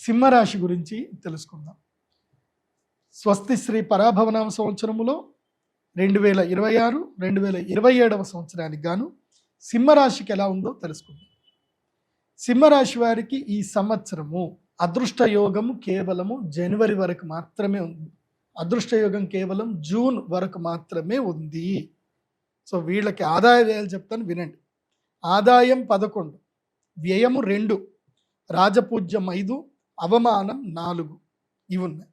సింహరాశి గురించి తెలుసుకుందాం. స్వస్తి శ్రీ పరాభవనామ సంవత్సరములో 2026, 2027 సంవత్సరానికి గాను సింహరాశికి ఎలా ఉందో తెలుసుకుందాం. సింహరాశి వారికి ఈ సంవత్సరము అదృష్ట యోగము కేవలము జనవరి వరకు మాత్రమే ఉంది. అదృష్ట యోగం కేవలం జూన్ వరకు మాత్రమే ఉంది. సో వీళ్ళకి ఆదాయ వ్యయాలు చెప్తాను వినండి. ఆదాయం 11, వ్యయము 2, రాజపూజ్యం 5, అవమానం 4 ఇవి ఉన్నాయి.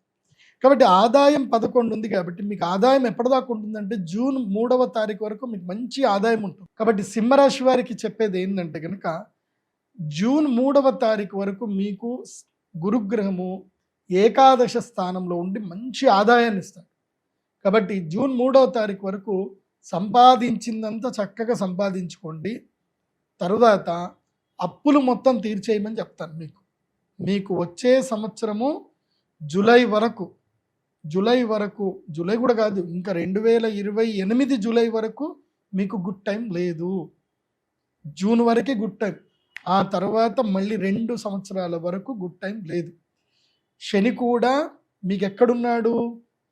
కాబట్టి ఆదాయం 11 ఉంది. కాబట్టి మీకు ఆదాయం ఎప్పటిదాకా ఉంటుందంటే జూన్ 3వ తారీఖు వరకు మీకు మంచి ఆదాయం ఉంటుంది. కాబట్టి సింహరాశి వారికి చెప్పేది ఏంటంటే కనుక జూన్ 3వ తారీఖు వరకు మీకు గురుగ్రహము ఏకాదశ స్థానంలో ఉండి మంచి ఆదాయాన్ని ఇస్తాడు. కాబట్టి జూన్ 3వ తారీఖు వరకు సంపాదించిందంతా చక్కగా సంపాదించుకోండి. తరువాత అప్పులు మొత్తం తీర్చేయమని చెప్తాను. మీకు వచ్చే సంవత్సరము జూలై వరకు జూలై కూడా కాదు, ఇంకా 2028 జూలై వరకు మీకు గుడ్ టైం లేదు. జూన్ వరకే గుడ్ టైం. ఆ తర్వాత మళ్ళీ 2 సంవత్సరాల వరకు గుడ్ టైం లేదు. శని కూడా మీకు ఎక్కడున్నాడు?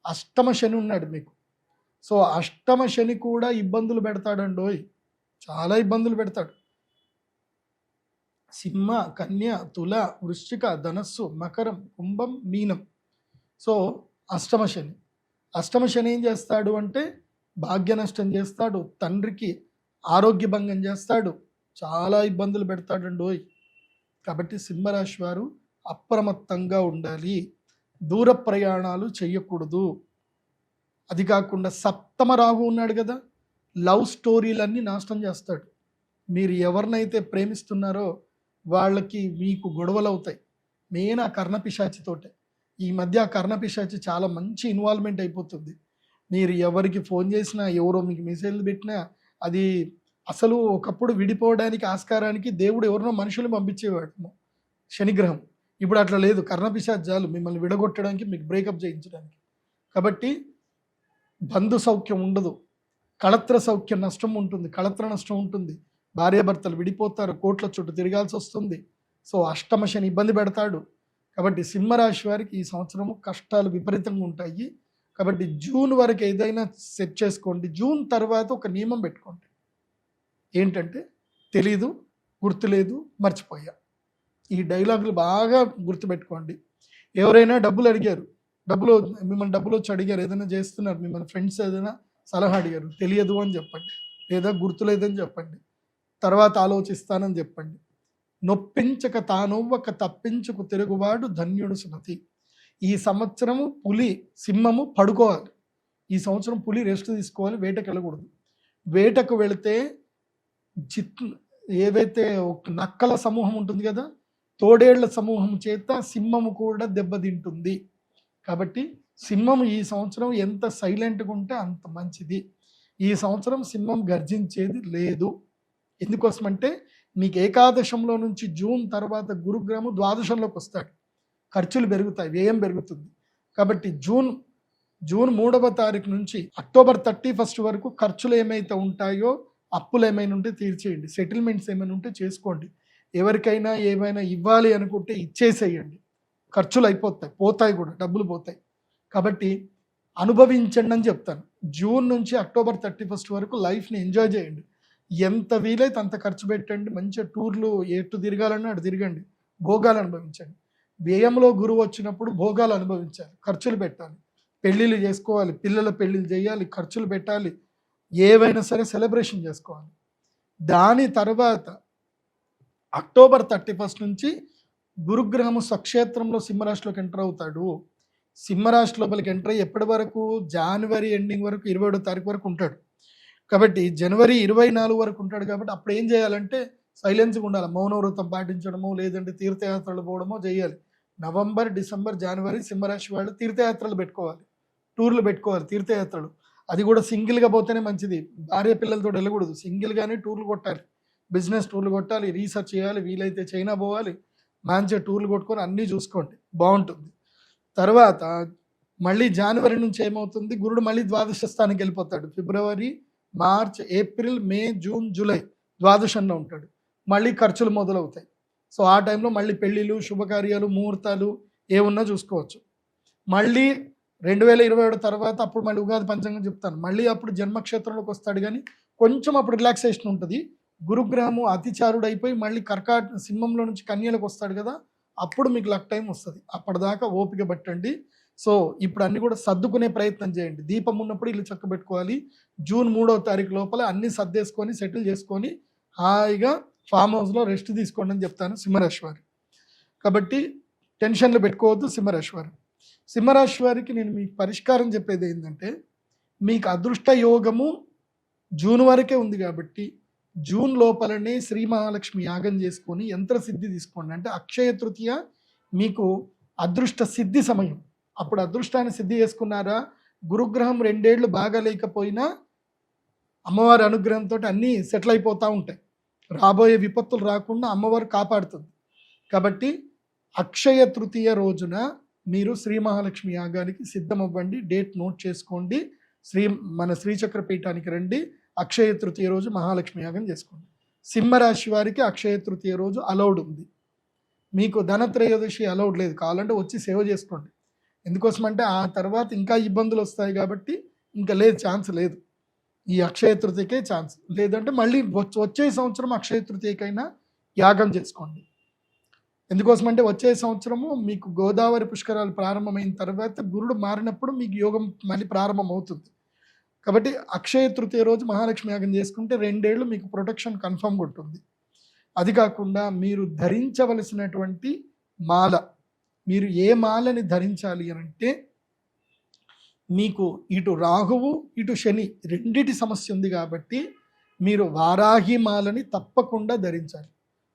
అష్టమ శని ఉన్నాడు మీకు. సో అష్టమ శని కూడా ఇబ్బందులు పెడతాడండోయ్, చాలా ఇబ్బందులు పెడతాడు. సింహ, కన్య, తుల, వృశ్చిక, ధనస్సు, మకరం, కుంభం, మీనం. సో అష్టమ శని ఏం చేస్తాడు అంటే భాగ్య నష్టం చేస్తాడు, తండ్రికి ఆరోగ్య భంగం చేస్తాడు, చాలా ఇబ్బందులు పెడతాడండోయ్. కాబట్టి సింహరాశి వారు అప్రమత్తంగా ఉండాలి. దూర ప్రయాణాలు చేయకూడదు. అది కాకుండా సప్తమ రాహు ఉన్నాడు కదా, లవ్ స్టోరీలన్నీ నాశనం చేస్తాడు. మీరు ఎవరినైతే ప్రేమిస్తున్నారో వాళ్ళకి మీకు గొడవలు అవుతాయి. మెయిన్ ఆ కర్ణపిశాచితోటే. ఈ మధ్య ఆ కర్ణపిశాచి చాలా మంచి ఇన్వాల్వ్మెంట్ అయిపోతుంది. మీరు ఎవరికి ఫోన్ చేసినా, ఎవరో మీకు మెసేజ్లు పెట్టినా, అది అసలు ఒకప్పుడు విడిపోవడానికి ఆస్కారానికి దేవుడు ఎవరినో మనుషులు పంపించేవాడు శనిగ్రహం. ఇప్పుడు అట్లా లేదు. కర్ణపిశాచాలు మిమ్మల్ని విడగొట్టడానికి, మీకు బ్రేకప్ చేయించడానికి. కాబట్టి బంధు సౌఖ్యం ఉండదు, కళత్ర సౌఖ్యం నష్టం ఉంటుంది, కళత్ర నష్టం ఉంటుంది. భార్యాభర్తలు విడిపోతారు, కోట్ల చుట్టూ తిరగాల్సి వస్తుంది. సో అష్టమ శని ఇబ్బంది పెడతాడు. కాబట్టి సింహరాశి వారికి ఈ సంవత్సరము కష్టాలు విపరీతంగా ఉంటాయి. కాబట్టి జూన్ వరకు ఏదైనా సెట్ చేసుకోండి. జూన్ తర్వాత ఒక నియమం పెట్టుకోండి. ఏంటంటే తెలీదు, గుర్తులేదు, మర్చిపోయా. ఈ డైలాగులు బాగా గుర్తుపెట్టుకోండి. ఎవరైనా డబ్బులు అడిగారు, మిమ్మల్ని డబ్బులు వచ్చి అడిగారు, ఏదైనా చేస్తున్నారు, మిమ్మల్ని ఫ్రెండ్స్ ఏదైనా సలహా అడిగారు, తెలియదు అని చెప్పండి, లేదా గుర్తులేదని చెప్పండి, తర్వాత ఆలోచిస్తానని చెప్పండి. నొప్పించక తానొవ్వక తప్పించుకు తిరుగువాడు ధన్యుడు సుమతి. ఈ సంవత్సరము సింహము పడుకోవాలి. ఈ సంవత్సరం పులి రెస్ట్ తీసుకోవాలి, వేటకు వెళ్ళకూడదు. వేటకు వెళితే ఏవైతే నక్కల సమూహం ఉంటుంది కదా, తోడేళ్ల సమూహం చేత సింహము కూడా దెబ్బతింటుంది. కాబట్టి సింహం ఈ సంవత్సరం ఎంత సైలెంట్గా ఉంటే అంత మంచిది. ఈ సంవత్సరం సింహం గర్జించేది లేదు. ఎందుకోసమంటే మీకు ఏకాదశంలో నుంచి జూన్ తర్వాత గురుగ్రహము ద్వాదశంలోకి వస్తాడు. ఖర్చులు పెరుగుతాయి, వ్యయం పెరుగుతుంది. కాబట్టి జూన్ 3వ తారీఖు నుంచి అక్టోబర్ 31 వరకు ఖర్చులు ఏమైతే ఉంటాయో, అప్పులు ఏమైనా ఉంటే తీర్చేయండి, సెటిల్మెంట్స్ ఏమైనా ఉంటే చేసుకోండి. ఎవరికైనా ఏమైనా ఇవ్వాలి అనుకుంటే ఇచ్చేసేయండి. ఖర్చులు అయిపోతాయి, పోతాయి కూడా, డబ్బులు పోతాయి. కాబట్టి అనుభవించండి అని చెప్తాను. జూన్ నుంచి అక్టోబర్ 31 వరకు లైఫ్ని ఎంజాయ్ చేయండి. ఎంత వీలైతే అంత ఖర్చు పెట్టండి. మంచిగా టూర్లు ఎటు తిరగాలన్నా అటు తిరగండి, భోగాలు అనుభవించండి. వ్యయంలో గురువు వచ్చినప్పుడు భోగాలు అనుభవించాలి, ఖర్చులు పెట్టాలి, పెళ్ళిళ్ళు చేసుకోవాలి, పిల్లల పెళ్ళిళ్ళు చేయాలి, ఖర్చులు పెట్టాలి, ఏవైనా సరే సెలబ్రేషన్ చేసుకోవాలి. దాని తర్వాత అక్టోబర్ 31 నుంచి గురుగ్రహము స్వక్షేత్రంలో సింహరాశిలోకి ఎంటర్ అవుతాడు. సింహరాశి లోపలికి ఎంటర్ అయ్యి ఎప్పటి వరకు? జనవరి ఎండింగ్ వరకు, 27వ తారీఖు వరకు ఉంటాడు. కాబట్టి జనవరి 24 వరకు ఉంటాడు. కాబట్టి అప్పుడు ఏం చేయాలంటే సైలెన్స్గా ఉండాలి, మౌనవ్రతం పాటించడమో, లేదంటే తీర్థయాత్రలు పోవడమో చేయాలి. నవంబర్, డిసెంబర్, జనవరి సింహరాశి వాళ్ళు తీర్థయాత్రలు పెట్టుకోవాలి, టూర్లు పెట్టుకోవాలి, తీర్థయాత్రలు. అది కూడా సింగిల్గా పోతేనే మంచిది. భార్య పిల్లలతో వెళ్ళకూడదు, సింగిల్గానే టూర్లు కొట్టాలి. బిజినెస్ టూర్లు కొట్టాలి, రీసెర్చ్ చేయాలి, వీలైతే చైనా పోవాలి, మంచిగా టూర్లు కొట్టుకొని అన్నీ చూసుకోండి, బాగుంటుంది. తర్వాత మళ్ళీ జనవరి నుంచి ఏమవుతుంది? గురుడు మళ్ళీ ద్వాదశ స్థానానికి వెళ్ళిపోతాడు. ఫిబ్రవరి, మార్చ్, ఏప్రిల్, మే, జూన్, జూలై ద్వాదశంలో ఉంటాడు. మళ్ళీ ఖర్చులు మొదలవుతాయి. సో ఆ టైంలో మళ్ళీ పెళ్ళిళ్ళు, శుభకార్యాలు, ముహూర్తాలు ఏమున్నా చూసుకోవచ్చు. మళ్ళీ 2027 తర్వాత అప్పుడు మళ్ళీ ఉగాది పంచాంగం చెప్తాను. మళ్ళీ అప్పుడు జన్మక్షేత్రంలోకి వస్తాడు, కానీ కొంచెం అప్పుడు రిలాక్సేషన్ ఉంటుంది. గురుగ్రహము అతిచారుడు అయిపోయి మళ్ళీ సింహంలో నుంచి కన్యలకు వస్తాడు కదా, అప్పుడు మీకు లక్ టైం వస్తుంది. అప్పటిదాకా ఓపిక పట్టండి. సో ఇప్పుడు అన్ని కూడా సర్దుకునే ప్రయత్నం చేయండి. దీపం ఉన్నప్పుడు ఇల్లు చక్కబెట్టుకోవాలి. జూన్ 3వ తారీఖు లోపల అన్ని సర్దేసుకొని సెటిల్ చేసుకొని హాయిగా ఫామ్ హౌస్లో రెస్ట్ తీసుకోండి అని చెప్తాను సింహరాశి వారు. కాబట్టి టెన్షన్లు పెట్టుకోవద్దు సింహరాశి వారు. సింహరాశి వారికి నేను మీకు పరిష్కారం చెప్పేది ఏంటంటే, మీకు అదృష్ట యోగము జూన్ వరకే ఉంది కాబట్టి జూన్ లోపలనే శ్రీ మహాలక్ష్మి యాగం చేసుకొని యంత్ర సిద్ధి తీసుకోండి. అంటే అక్షయ తృతీయ మీకు అదృష్ట సిద్ధి సమయం. అప్పుడు అదృష్టాన్ని సిద్ధి చేసుకున్నారా, గురుగ్రహం 2 ఏళ్ళు బాగా లేకపోయినా అమ్మవారి అనుగ్రహంతో అన్నీ సెటిల్ అయిపోతూ ఉంటాయి. రాబోయే విపత్తులు రాకుండా అమ్మవారు కాపాడుతుంది. కాబట్టి అక్షయ తృతీయ రోజున మీరు శ్రీ మహాలక్ష్మి యాగానికి సిద్ధమవ్వండి. డేట్ నోట్ చేసుకోండి. మన శ్రీచక్ర పీఠానికి రండి. అక్షయ తృతీయ రోజు మహాలక్ష్మి యాగం చేసుకోండి. సింహరాశి వారికి అక్షయ తృతీయ రోజు అలౌడ్ ఉంది. మీకు ధనత్రయోదశి అలౌడ్ లేదు. కావాలంటే వచ్చి సేవ చేసుకోండి. ఎందుకోసమంటే ఆ తర్వాత ఇంకా ఇబ్బందులు వస్తాయి కాబట్టి ఇంకా లేదు, ఛాన్స్ లేదు. ఈ అక్షయ తృతీయకే ఛాన్స్. లేదంటే మళ్ళీ వచ్చే సంవత్సరం అక్షయ తృతీయకైనా యాగం చేసుకోండి. ఎందుకోసమంటే వచ్చే సంవత్సరము మీకు గోదావరి పుష్కరాలు ప్రారంభమైన తర్వాత గురుడు మారినప్పుడు మీకు యోగం మళ్ళీ ప్రారంభం అవుతుంది. కాబట్టి అక్షయ తృతీయ రోజు మహాలక్ష్మి యాగం చేసుకుంటే 2 ఏళ్ళు మీకు ప్రొటెక్షన్ కన్ఫర్మ్గా ఉంటుంది. అది కాకుండా మీరు ధరించవలసినటువంటి మాల, మీరు ఏ మాలని ధరించాలి అని అంటే, మీకు ఇటు రాహువు ఇటు శని రెండిటి సమస్య ఉంది కాబట్టి మీరు వారాహి మాలని తప్పకుండా ధరించాలి.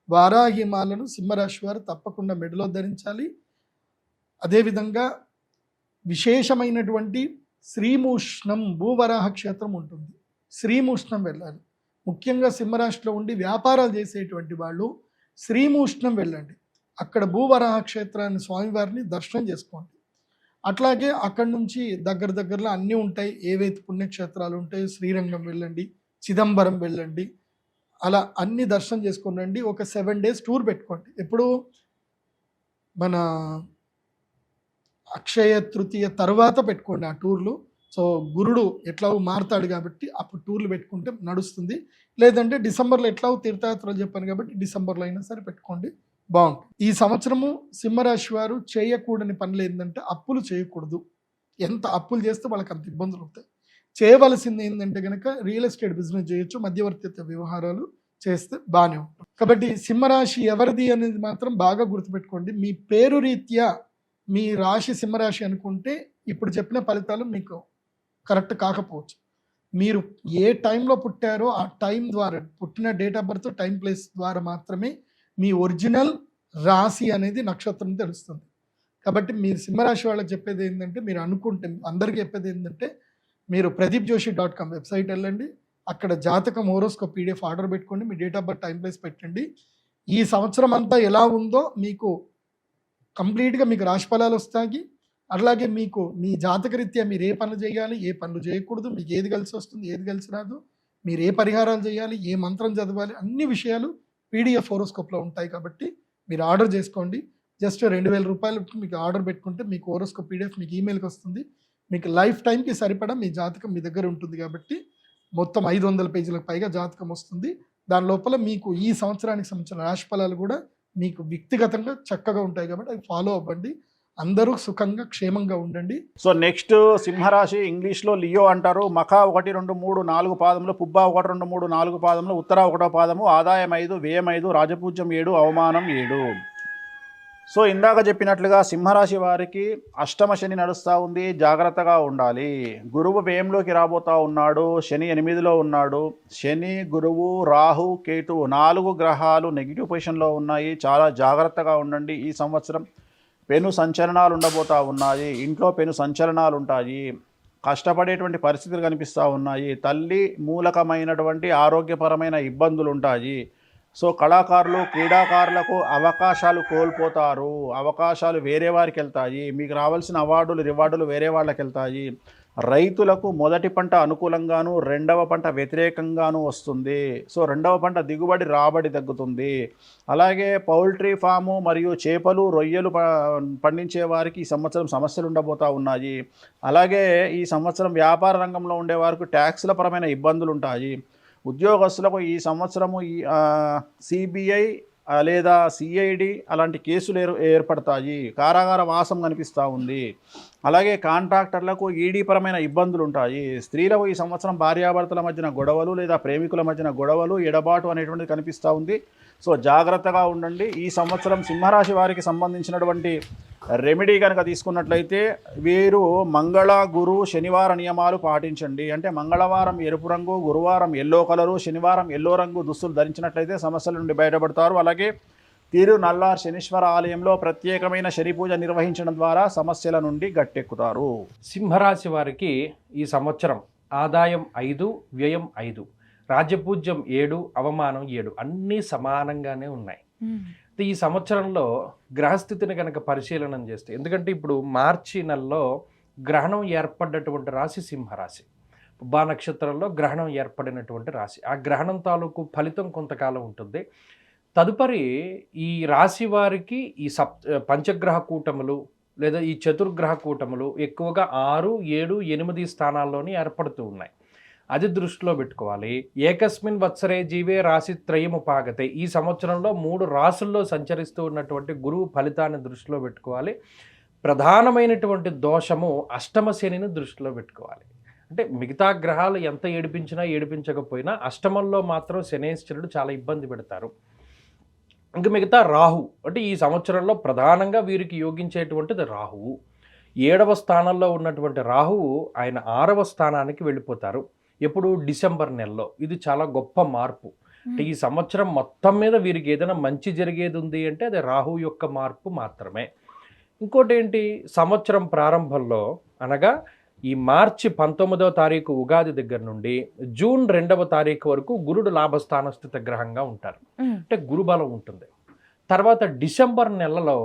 వారాహి మాలను సింహరాశి వారు తప్పకుండా మెడలో ధరించాలి. అదేవిధంగా విశేషమైనటువంటి శ్రీమూష్ణం భూవరాహ క్షేత్రం ఉంటుంది. శ్రీమూష్ణం వెళ్ళాలి. ముఖ్యంగా సింహరాశిలో ఉండి వ్యాపారాలు చేసేటువంటి వాళ్ళు శ్రీమూష్ణం వెళ్ళండి. అక్కడ భూవరాహ క్షేత్రాన్ని స్వామివారిని దర్శనం చేసుకోండి. అట్లాగే అక్కడి నుంచి దగ్గరలో అన్నీ ఉంటాయి. ఏవైతే పుణ్యక్షేత్రాలు ఉంటాయో శ్రీరంగం వెళ్ళండి, చిదంబరం వెళ్ళండి, అలా అన్ని దర్శనం చేసుకొని రండి. ఒక 7 days టూర్ పెట్టుకోండి. ఎప్పుడు మన అక్షయ తృతీయ తర్వాత పెట్టుకోండి ఆ టూర్లు. సో గురుడు ఎట్లా మారుతాడు కాబట్టి అప్పుడు టూర్లు పెట్టుకుంటే నడుస్తుంది. లేదంటే డిసెంబర్లో ఎట్లా తీర్థయాత్రలు చెప్పాను కాబట్టి డిసెంబర్లో అయినా సరే పెట్టుకోండి, బాగుంటుంది. ఈ సంవత్సరము సింహరాశి వారు చేయకూడని పనులు ఏంటంటే అప్పులు చేయకూడదు. ఎంత అప్పులు చేస్తే వాళ్ళకి అంత ఇబ్బందులు అవుతాయి. చేయవలసింది ఏంటంటే కనుక రియల్ ఎస్టేట్ బిజినెస్ చేయొచ్చు, మధ్యవర్తిత్వ వ్యవహారాలు చేస్తే బాగానే ఉంటుంది. కాబట్టి సింహరాశి ఎవరిది అనేది మాత్రం బాగా గుర్తుపెట్టుకోండి. మీ పేరు రీత్యా మీ రాశి సింహరాశి అనుకుంటే ఇప్పుడు చెప్పిన ఫలితాలు మీకు కరెక్ట్ కాకపోవచ్చు. మీరు ఏ టైంలో పుట్టారో ఆ టైం ద్వారా, పుట్టిన date of birth, time, place ద్వారా మాత్రమే మీ ఒరిజినల్ రాశి అనేది నక్షత్రం తెలుస్తుంది. కాబట్టి మీరు సింహరాశి వాళ్ళకి చెప్పేది ఏంటంటే, మీరు అనుకుంటే అందరికీ చెప్పేది ఏంటంటే, మీరు pradeepjoshi.com వెబ్సైట్ వెళ్ళండి. అక్కడ జాతకం హోరోస్కోప్ PDF ఆర్డర్ పెట్టుకోండి. మీ date of birth, time, place పెట్టండి. ఈ సంవత్సరం అంతా ఎలా ఉందో మీకు కంప్లీట్గా మీకు రాశి ఫలాలు వస్తాయి. అట్లాగే మీకు మీ జాతకరీత్యా మీరు ఏ పనులు చేయాలి, ఏ పనులు చేయకూడదు, మీకు ఏది కలిసి వస్తుంది, ఏది కలిసి రాదు, మీరు ఏ పరిహారాలు చేయాలి, ఏ మంత్రం చదవాలి, అన్ని విషయాలు PDF హోరోస్కోప్లో ఉంటాయి. కాబట్టి మీరు ఆర్డర్ చేసుకోండి. జస్ట్ 2000 రూపాయలు మీకు ఆర్డర్ పెట్టుకుంటే మీకు హోరోస్కోప్ PDF మీకు ఈమెయిల్కి వస్తుంది. మీకు లైఫ్ టైంకి సరిపడా మీ జాతకం మీ దగ్గర ఉంటుంది. కాబట్టి మొత్తం 500 పేజీలకు పైగా జాతకం వస్తుంది. దాని లోపల మీకు ఈ సంవత్సరానికి సంబంధించిన రాశి ఫలాలు కూడా మీకు వ్యక్తిగతంగా చక్కగా ఉంటాయి. కాబట్టి అవి ఫాలో అవ్వండి. అందరూ సుఖంగా క్షేమంగా ఉండండి. సో నెక్స్ట్ సింహరాశి ఇంగ్లీష్లో లియో అంటారు. మఖ 1, 2, 3, 4 పాదములు, పుబ్బ 1, 2, 3, 4 పాదములు, ఉత్తర 1వ పాదము, ఆదాయం 5, వ్యయం 5, రాజపూజ్యం 7, అవమానం 7. సో ఇందాక చెప్పినట్లుగా సింహరాశి వారికి అష్టమ శని నడుస్తూ ఉంది, జాగ్రత్తగా ఉండాలి. గురువు వ్యయంలోకి రాబోతూ ఉన్నాడు, శని 8లో ఉన్నాడు. శని, గురువు, రాహు, కేతు 4 గ్రహాలు నెగిటివ్ పొజిషన్లో ఉన్నాయి. చాలా జాగ్రత్తగా ఉండండి. ఈ సంవత్సరం పెను సంచలనాలు ఉండబోతూ ఉన్నాయి. ఇంట్లో పెను సంచలనాలు ఉంటాయి. కష్టపడేటువంటి పరిస్థితులు కనిపిస్తూ ఉన్నాయి. తల్లి మూలకమైనటువంటి ఆరోగ్యపరమైన ఇబ్బందులు ఉంటాయి. సో కళాకారులు, క్రీడాకారులకు అవకాశాలు కోల్పోతారు. అవకాశాలు వేరే వారికి వెళ్తాయి. మీకు రావాల్సిన అవార్డులు, రివార్డులు వేరే వాళ్ళకి వెళ్తాయి. రైతులకు మొదటి పంట అనుకూలంగాను రెండవ పంట వ్యతిరేకంగాను వస్తుంది. సో రెండవ పంట దిగుబడి రాబడి తగ్గుతుంది. అలాగే పౌల్ట్రీ ఫాము మరియు చేపలు రొయ్యలు పండించే వారికి ఈ సంవత్సరం సమస్యలు ఉండబోతూ ఉన్నాయి. అలాగే ఈ సంవత్సరం వ్యాపార రంగంలో ఉండే వారికి ట్యాక్స్ల పరమైన ఇబ్బందులు ఉంటాయి. ఉద్యోగస్తులకు ఈ సంవత్సరము ఈ సిబిఐ లేదా సిఐడి అలాంటి కేసులు ఏర్పడతాయి. కారాగార వాసం కనిపిస్తూ ఉంది. అలాగే కాంట్రాక్టర్లకు ఈడీ పరమైన ఇబ్బందులు ఉంటాయి. స్త్రీలకు ఈ సంవత్సరం భార్యాభర్తల మధ్యన గొడవలు లేదా ప్రేమికుల మధ్యన గొడవలు ఎడబాటు అనేటువంటిది కనిపిస్తూ ఉంది. సో జాగ్రత్తగా ఉండండి. ఈ సంవత్సరం సింహరాశి వారికి సంబంధించినటువంటి రెమెడీ కనుక తీసుకున్నట్లయితే వీరు మంగళ గురు శనివార నియమాలు పాటించండి. అంటే మంగళవారం ఎరుపు రంగు, గురువారం ఎల్లో కలరు, శనివారం ఎల్లో రంగు దుస్తులు ధరించినట్లయితే సమస్యల నుండి బయటపడతారు. అలాగే తిరు నల్లార్ శనీశ్వర ఆలయంలో ప్రత్యేకమైన శని పూజ నిర్వహించడం ద్వారా సమస్యల నుండి గట్టెక్కుతారు. సింహరాశి వారికి ఈ సంవత్సరం ఆదాయం 5, వ్యయం 5, రాజ్యపూజ్యం 7, అవమానం 7 అన్నీ సమానంగానే ఉన్నాయి. ఈ సంవత్సరంలో గ్రహస్థితిని కనుక పరిశీలనం చేస్తే, ఎందుకంటే ఇప్పుడు మార్చి నెలలో గ్రహణం ఏర్పడ్డటువంటి రాశి సింహరాశి, పుబ్బా నక్షత్రంలో గ్రహణం ఏర్పడినటువంటి రాశి. ఆ గ్రహణం తాలూకు ఫలితం కొంతకాలం ఉంటుంది. తదుపరి ఈ రాశి వారికి ఈ పంచగ్రహ కూటములు లేదా ఈ చతుర్గ్రహ కూటములు ఎక్కువగా 6, 7, 8 స్థానాల్లోని ఏర్పడుతూ ఉన్నాయి. అది దృష్టిలో పెట్టుకోవాలి. ఏకస్మిన్ వత్సరే జీవే రాశి త్రయముపాగతే, ఈ సంవత్సరంలో 3 రాశుల్లో సంచరిస్తూ ఉన్నటువంటి గురువు ఫలితాన్ని దృష్టిలో పెట్టుకోవాలి. ప్రధానమైనటువంటి దోషము అష్టమ శనిని దృష్టిలో పెట్టుకోవాలి. అంటే మిగతా గ్రహాలు ఎంత ఏడిపించినా ఏడిపించకపోయినా అష్టమంలో మాత్రం శనేశ్వరుడు చాలా ఇబ్బంది పెడతారు. ఇంక మిగతా రాహు, అంటే ఈ సంవత్సరంలో ప్రధానంగా వీరికి యోగించేటువంటిది రాహువు. 7వ స్థానంలో ఉన్నటువంటి రాహువు ఆయన 6వ స్థానానికి వెళ్ళిపోతారు. ఎప్పుడు? డిసెంబర్ నెలలో. ఇది చాలా గొప్ప మార్పు. అంటే ఈ సంవత్సరం మొత్తం మీద వీరికి ఏదైనా మంచి జరిగేది ఉంది అంటే అది రాహు యొక్క మార్పు మాత్రమే. ఇంకోటి ఏంటి, సంవత్సరం ప్రారంభంలో అనగా ఈ మార్చి 19వ తారీఖు ఉగాది దగ్గర నుండి జూన్ 2వ తారీఖు వరకు గురుడు లాభస్థాన స్థిత గ్రహంగా ఉంటారు. అంటే గురుబలం ఉంటుంది. తర్వాత డిసెంబర్ నెలలో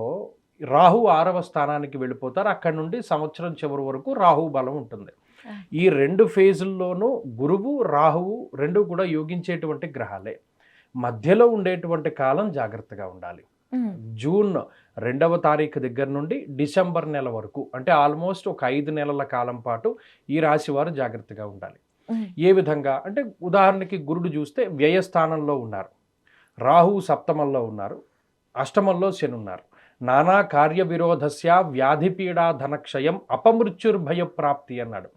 రాహు 6వ స్థానానికి వెళ్ళిపోతారు. అక్కడి నుండి సంవత్సరం చివరి వరకు రాహు బలం ఉంటుంది. ఈ 2 ఫేజుల్లోనూ గురువు రాహువు 2 కూడా యోగించేటువంటి గ్రహాలే. మధ్యలో ఉండేటువంటి కాలం జాగ్రత్తగా ఉండాలి. జూన్ 2వ తారీఖు దగ్గర నుండి డిసెంబర్ నెల వరకు, అంటే ఆల్మోస్ట్ ఒక 5 నెలల కాలం పాటు ఈ రాశి వారు జాగ్రత్తగా ఉండాలి. ఏ విధంగా అంటే, ఉదాహరణకి గురుడు చూస్తే వ్యయస్థానంలో ఉన్నారు, రాహువు సప్తమంలో ఉన్నారు, అష్టమంలో శని ఉన్నారు. నానా కార్య విరోధస్య వ్యాధిపీడా ధనక్షయం అపమృత్యుర్భయ ప్రాప్తి అన్నాడు.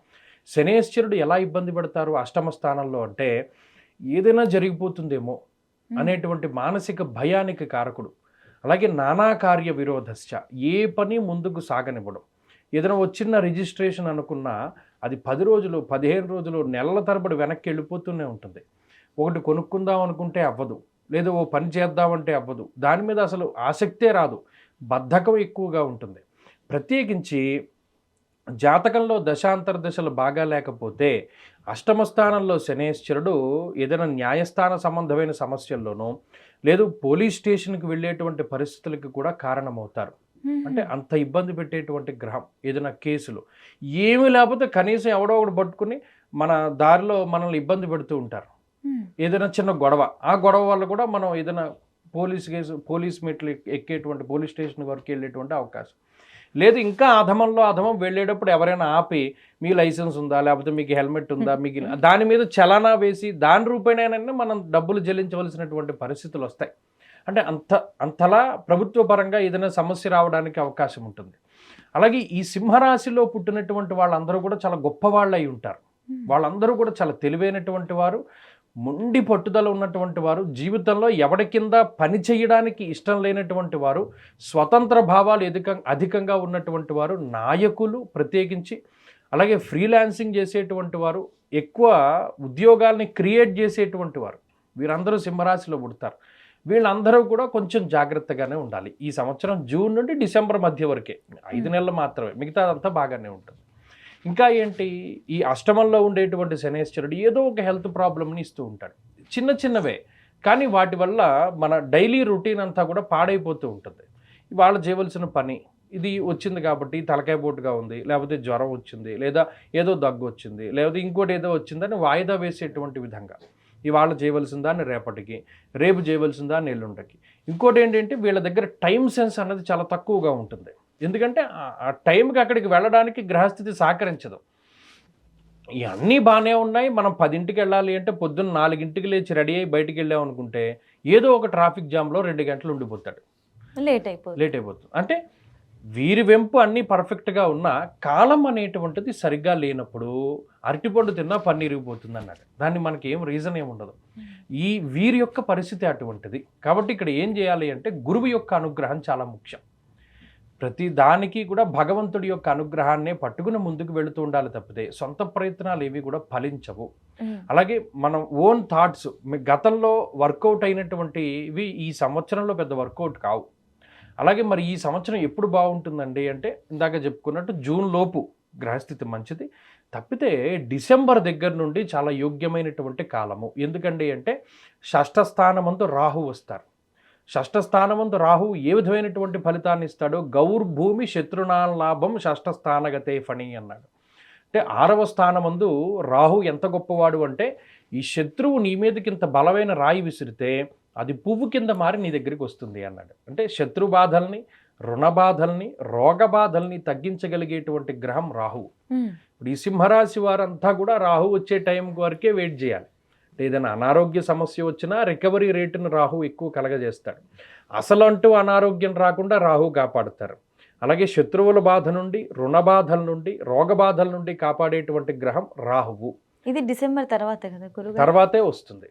శనేశ్వరుడు ఎలా ఇబ్బంది పెడతారు అష్టమ స్థానంలో అంటే, ఏదైనా జరిగిపోతుందేమో అనేటువంటి మానసిక భయానికి కారకుడు. అలాగే నానా కార్య విరోధస్య, ఏ పని ముందుకు సాగనివ్వడం. ఏదైనా వచ్చిన రిజిస్ట్రేషన్ అనుకున్నా అది 10 రోజులు 15 రోజులు నెలల తరబడి వెనక్కి వెళ్ళిపోతూనే ఉంటుంది. ఒకటి కొనుక్కుందాం అనుకుంటే అవ్వదు, లేదా ఓ పని చేద్దామంటే అవ్వదు. దాని మీద అసలు ఆసక్తే రాదు, బద్ధకం ఎక్కువగా ఉంటుంది. ప్రత్యేకించి జాతకంలో దశాంతర దశలు బాగా లేకపోతే అష్టమ స్థానంలో శనేశ్వరుడు ఏదైనా న్యాయస్థాన సంబంధమైన సమస్యల్లోనూ లేదు పోలీస్ స్టేషన్కి వెళ్ళేటువంటి పరిస్థితులకి కూడా కారణమవుతారు. అంటే అంత ఇబ్బంది పెట్టేటువంటి గ్రహం. ఏదైనా కేసులు ఏమీ లేకపోతే కనీసం ఎవడో ఒకటి పట్టుకుని మన దారిలో మనల్ని ఇబ్బంది పెడుతూ ఉంటారు. ఏదైనా చిన్న గొడవ, ఆ గొడవ వల్ల కూడా మనం ఏదైనా పోలీస్ మెట్లు ఎక్కేటువంటి పోలీస్ స్టేషన్ వరకు వెళ్ళేటువంటి అవకాశం లేదు. ఇంకా అధమం వెళ్ళేటప్పుడు ఎవరైనా ఆపి మీ లైసెన్స్ ఉందా, లేకపోతే మీకు హెల్మెట్ ఉందా, మీకు దాని మీద చలానా వేసి దాని రూపేణైనా మనం డబ్బులు చెల్లించవలసినటువంటి పరిస్థితులు వస్తాయి. అంటే అంతలా ప్రభుత్వ పరంగా ఏదైనా సమస్య రావడానికి అవకాశం ఉంటుంది. అలాగే ఈ సింహరాశిలో పుట్టినటువంటి వాళ్ళందరూ కూడా చాలా గొప్ప వాళ్ళు అయి ఉంటారు. వాళ్ళందరూ కూడా చాలా తెలివైనటువంటి వారు, మొండి పట్టుదల ఉన్నటువంటి వారు, జీవితంలో ఎవడి కింద పని చేయడానికి ఇష్టం లేనటువంటి వారు, స్వతంత్ర భావాలు అధికంగా ఉన్నటువంటి వారు, నాయకులు ప్రత్యేకించి, అలాగే ఫ్రీలాన్సింగ్ చేసేటువంటి వారు, ఎక్కువ ఉద్యోగాల్ని క్రియేట్ చేసేటువంటి వారు, వీరందరూ సింహరాశిలో పుడతారు. వీళ్ళందరూ కూడా కొంచెం జాగ్రత్తగానే ఉండాలి. ఈ సంవత్సరం జూన్ నుండి డిసెంబర్ మధ్య వరకే, 5 నెలలు మాత్రమే, మిగతాదంతా బాగానే ఉంటుంది. ఇంకా ఏంటి, ఈ అష్టమంలో ఉండేటువంటి శనేశ్వరుడు ఏదో ఒక హెల్త్ ప్రాబ్లమ్ని ఇస్తూ ఉంటాడు. చిన్నవే, కానీ వాటి వల్ల మన డైలీ రొటీన్ అంతా కూడా పాడైపోతూ ఉంటుంది. వాళ్ళు చేయవలసిన పని, ఇది వచ్చింది కాబట్టి తలకాయ పోటుగా ఉంది, లేకపోతే జ్వరం వచ్చింది, లేదా ఏదో దగ్గు వచ్చింది, లేకపోతే ఇంకోటి ఏదో వచ్చిందని వాయిదా వేసేటువంటి విధంగా ఇవాళ చేయవలసిన దాన్ని రేపటికి, రేపు చేయవలసిన దాన్ని ఎల్లుండికి. ఇంకోటి ఏంటంటే వీళ్ళ దగ్గర టైం సెన్స్ అన్నది చాలా తక్కువగా ఉంటుంది. ఎందుకంటే ఆ టైంకి అక్కడికి వెళ్ళడానికి గ్రహస్థితి సహకరించదు. ఇవన్నీ బాగానే ఉన్నాయి, మనం 10ంటికి వెళ్ళాలి అంటే పొద్దున్న 4ంటికి లేచి రెడీ అయ్యి బయటికి వెళ్ళాం అనుకుంటే ఏదో ఒక ట్రాఫిక్ జామ్లో 2 గంటలు ఉండిపోతాడు, లేట్ అయిపోతుంది. అంటే వీరి వెంపు అన్నీ పర్ఫెక్ట్గా ఉన్నా కాలం అనేటువంటిది సరిగ్గా లేనప్పుడు అరటిపండు తిన్నా పన్నీరిగిపోతుంది అన్నాడు. దాన్ని మనకి ఏం రీజన్ ఏముండదు. ఈ వీరి యొక్క పరిస్థితి అటువంటిది. కాబట్టి ఇక్కడ ఏం చేయాలి అంటే గురువు యొక్క అనుగ్రహం చాలా ముఖ్యం. ప్రతి దానికి కూడా భగవంతుడి యొక్క అనుగ్రహాన్నే పట్టుకుని ముందుకు వెళుతూ ఉండాలి తప్పితే సొంత ప్రయత్నాలు ఏవి కూడా ఫలించవు. అలాగే మనం ఓన్ థాట్స్ గతంలో వర్కౌట్ అయినటువంటివి ఈ సంవత్సరంలో పెద్ద వర్కౌట్ కావు. అలాగే మరి ఈ సంవత్సరం ఎప్పుడు బాగుంటుందండి అంటే ఇందాక చెప్పుకున్నట్టు జూన్ లోపు గ్రహస్థితి మంచిది. తప్పితే డిసెంబర్ దగ్గర నుండి చాలా యోగ్యమైనటువంటి కాలము. ఎందుకండి అంటే షష్ఠ స్థానమందు రాహు వస్తారు. షష్ఠ స్థానమందు రాహువు ఏ విధమైనటువంటి ఫలితాన్ని ఇస్తాడో గౌర్భూమి శత్రునాన్ లాభం షష్ఠ స్థానగతే ఫణి అన్నాడు. అంటే 6వ స్థానమందు రాహు ఎంత గొప్పవాడు అంటే ఈ శత్రువు నీ మీదకి ఇంత బలమైన రాయి విసిరితే అది పువ్వు కింద మారి నీ దగ్గరికి వస్తుంది అన్నాడు. అంటే శత్రు బాధల్ని, రుణ బాధల్ని, రోగ బాధల్ని తగ్గించగలిగేటువంటి గ్రహం రాహువు. ఇప్పుడు ఈ సింహరాశి వారంతా కూడా రాహు వచ్చే టైం వరకే వెయిట్ చేయాలి. ఏదైనా అనారోగ్య సమస్య వచ్చినా రికవరీ రేటును రాహు ఎక్కువ కలగజేస్తాడు. అసలు అంటూ అనారోగ్యం రాకుండా రాహు కాపాడుతారు. అలాగే శత్రువుల బాధ నుండి, రుణ బాధల నుండి, రోగ బాధల నుండి కాపాడేటువంటి గ్రహం రాహువు. ఇది డిసెంబర్ తర్వాత కదా గురుగారు? తర్వాతే వస్తుంది.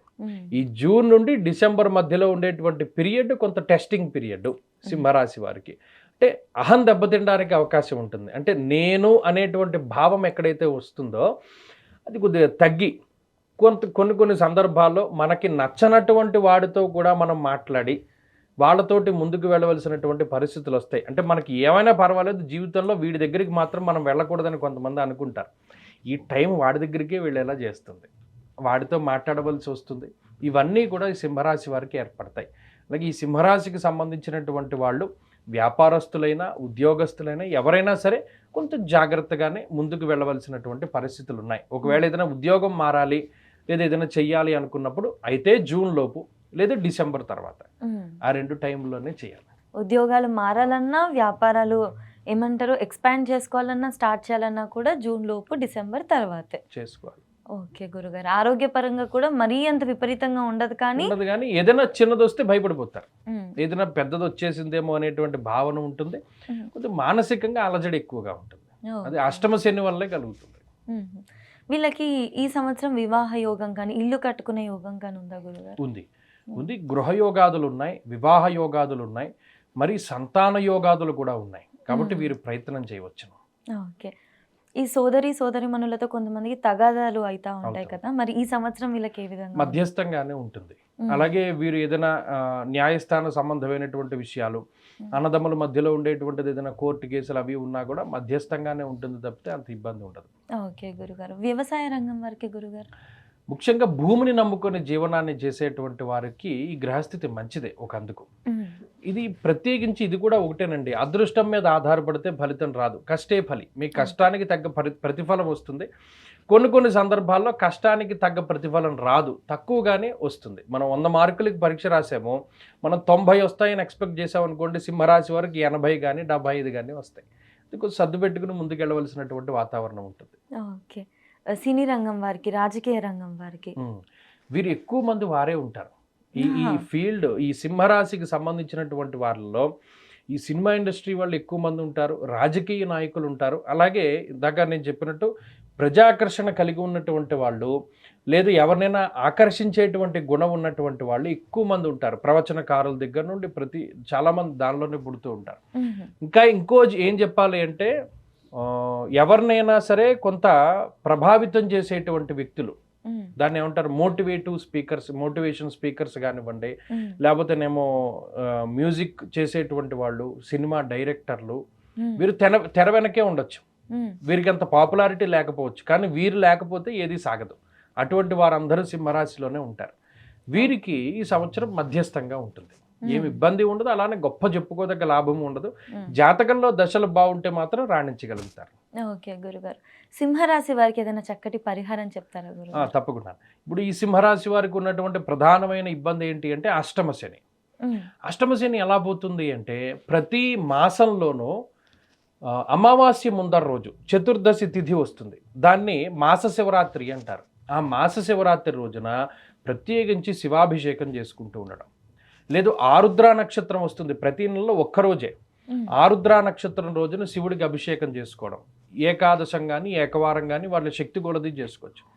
ఈ జూన్ నుండి డిసెంబర్ మధ్యలో ఉండేటువంటి పీరియడ్ కొంత టెస్టింగ్ పీరియడ్ సింహరాశి వారికి. అంటే అహం దెబ్బతినడానికి అవకాశం ఉంటుంది. అంటే నేను అనేటువంటి భావం ఎక్కడైతే వస్తుందో అది కొద్దిగా తగ్గి కొన్ని సందర్భాల్లో మనకి నచ్చనటువంటి వాడితో కూడా మనం మాట్లాడి వాళ్ళతోటి ముందుకు వెళ్ళవలసినటువంటి పరిస్థితులు వస్తాయి. అంటే మనకి ఏమైనా పర్వాలేదు, జీవితంలో వీడి దగ్గరికి మాత్రం మనం వెళ్ళకూడదని కొంతమంది అనుకుంటారు. ఈ టైం వాడి దగ్గరికే వెళ్ళేలా చేస్తుంది, వాడితో మాట్లాడవలసి వస్తుంది. ఇవన్నీ కూడా ఈ సింహరాశి వారికి ఏర్పడతాయి. అలాగే ఈ సింహరాశికి సంబంధించినటువంటి వాళ్ళు వ్యాపారస్తులైనా, ఉద్యోగస్తులైనా, ఎవరైనా సరే కొంచెం జాగ్రత్తగానే ముందుకు వెళ్ళవలసినటువంటి పరిస్థితులు ఉన్నాయి. ఒకవేళ ఏదైనా ఉద్యోగం మారాలి లేదా ఏదైనా చెయ్యాలి అనుకున్నప్పుడు అయితే జూన్ లోపు లేదా డిసెంబర్ తర్వాత, ఆ 2 టైంలోనే చేయాలి. ఉద్యోగాలు మారాలన్నా, వ్యాపారాలు ఏమంటారు ఎక్స్పాండ్ చేసుకోవాలన్నా, స్టార్ట్ చేయాలన్నా కూడా జూన్ లోపు, డిసెంబర్ తర్వాతే చేసుకోవాలి. ఓకే గురుగారు. ఆరోగ్యపరంగా కూడా మరీ అంత విపరీతంగా ఉండదు కానీ ఏదైనా చిన్నది వస్తే భయపడిపోతారు. ఏదైనా పెద్దది వచ్చేసిందేమో అనేటువంటి భావన ఉంటుంది. కొంచెం మానసికంగా అలజడి ఎక్కువగా ఉంటుంది. అది అష్టమ శని వల్లే కలుగుతుంది. వీళ్ళకి ఈ సంవత్సరం వివాహ యోగం కానీ, ఇల్లు కట్టుకునే యోగం కానీ ఉందా గురుగారు? ఉంది. గృహ యోగాదులు ఉన్నాయి, వివాహ యోగాదులు ఉన్నాయి, మరి సంతాన యోగాదులు కూడా ఉన్నాయి. కాబట్టి వీరు ప్రయత్నం చేయవచ్చును. ఓకే. ఈ సోదరి మనులతో కొంతమందికి తగాదాలు అవుతా ఉంటాయి కదా, మరి ఈ సంవత్సరం వీళ్ళకి ఏ విధంగా? మధ్యస్థంగానే ఉంటుంది. అలాగే వీరు ఏదైనా న్యాయస్థాన సంబంధమైనటువంటి విషయాలు, అన్నదమ్ముల మధ్యలో ఉండేటువంటిది ఏదైనా కోర్టు కేసులు అవి ఉన్నా కూడా మధ్యస్థంగానే ఉంటుంది తప్పితే అంత ఇబ్బంది ఉండదు. ఓకే గురుగారు. వ్యవసాయ రంగం వారికి గురుగారు? ముఖ్యంగా భూమిని నమ్ముకొని జీవనాన్ని చేసేటువంటి వారికి ఈ గ్రహస్థితి మంచిదే ఒక అందుకు. ఇది ప్రత్యేకించి ఇది కూడా ఒకటేనండి, అదృష్టం మీద ఆధారపడితే ఫలితం రాదు, కష్టే ఫలి. మీ కష్టానికి తగ్గ ప్రతిఫలం వస్తుంది. కొన్ని సందర్భాల్లో కష్టానికి తగ్గ ప్రతిఫలం రాదు, తక్కువగానే వస్తుంది. మనం 100 మార్కులకి పరీక్ష రాసాము, మనం 90 వస్తాయని ఎక్స్పెక్ట్ చేసామనుకోండి, సింహరాశి వారికి 80 కానీ 75 కానీ వస్తాయి. కొంచెం సర్దు పెట్టుకుని ముందుకు వెళ్ళవలసినటువంటి వాతావరణం ఉంటుంది. ఓకే. సినీ రంగం వారికి, రాజకీయ రంగం వారికి వీరు ఎక్కువ మంది వారే ఉంటారు. ఈ ఫీల్డ్, ఈ సింహరాశికి సంబంధించినటువంటి వాళ్ళలో ఈ సినిమా ఇండస్ట్రీ వాళ్ళు ఎక్కువ మంది ఉంటారు, రాజకీయ నాయకులు ఉంటారు. అలాగే ఇందాక నేను చెప్పినట్టు ప్రజాకర్షణ కలిగి ఉన్నటువంటి వాళ్ళు, లేదు ఎవరినైనా ఆకర్షించేటువంటి గుణం ఉన్నటువంటి వాళ్ళు ఎక్కువ మంది ఉంటారు. ప్రవచనకారుల దగ్గర నుండి చాలామంది దానిలోనే పుడుతూ ఉంటారు. ఇంకో ఏం చెప్పాలి అంటే ఎవరినైనా సరే కొంత ప్రభావితం చేసేటువంటి వ్యక్తులు, దాన్ని ఏమంటారు మోటివేషన్ స్పీకర్స్ కానివ్వండి, లేకపోతేనేమో మ్యూజిక్ చేసేటువంటి వాళ్ళు, సినిమా డైరెక్టర్లు, వీరు తెర వెనకే ఉండొచ్చు. వీరికి అంత పాపులారిటీ లేకపోవచ్చు, కానీ వీరు లేకపోతే ఏది సాగదు. అటువంటి వారందరూ సింహరాశిలోనే ఉంటారు. వీరికి ఈ సంవత్సరం మధ్యస్థంగా ఉంటుంది. ఏమి ఇబ్బంది ఉండదు, అలానే గొప్ప చెప్పుకోదగ్గ లాభం ఉండదు. మ్మ్. జాతకంలో దశలు బాగుంటే మాత్రం రాణించగలుగుతారు. ఓకే గురుగారు. సింహరాశి వారికి ఏదైనా చక్కటి పరిహారం చెప్తారా గురుగారు? తప్పకుండా. ఇప్పుడు ఈ సింహరాశి వారికి ఉన్నటువంటి ప్రధానమైన ఇబ్బంది ఏంటి అంటే అష్టమ శని. మ్మ్. అష్టమ శని ఎలా పోతుంది అంటే ప్రతి మాసంలోనూ అమావాస్య ముందర రోజు చతుర్దశి తిథి వస్తుంది. దాన్ని మాస శివరాత్రి అంటారు. ఆ మాస శివరాత్రి రోజున ప్రత్యేకించి శివాభిషేకం చేసుకుంటూ ఉండడం. లేదు ఆరుద్ర నక్షత్రం వస్తుంది ప్రతి నెలలో ఒక్కరోజే. మ్మ్. ఆరుద్ర నక్షత్రం రోజున శివుడికి అభిషేకం చేసుకోవడం. ఏకాదశం కానీ ఏకవారం కానీ వాళ్ళ శక్తి కొలది చేసుకోవచ్చు.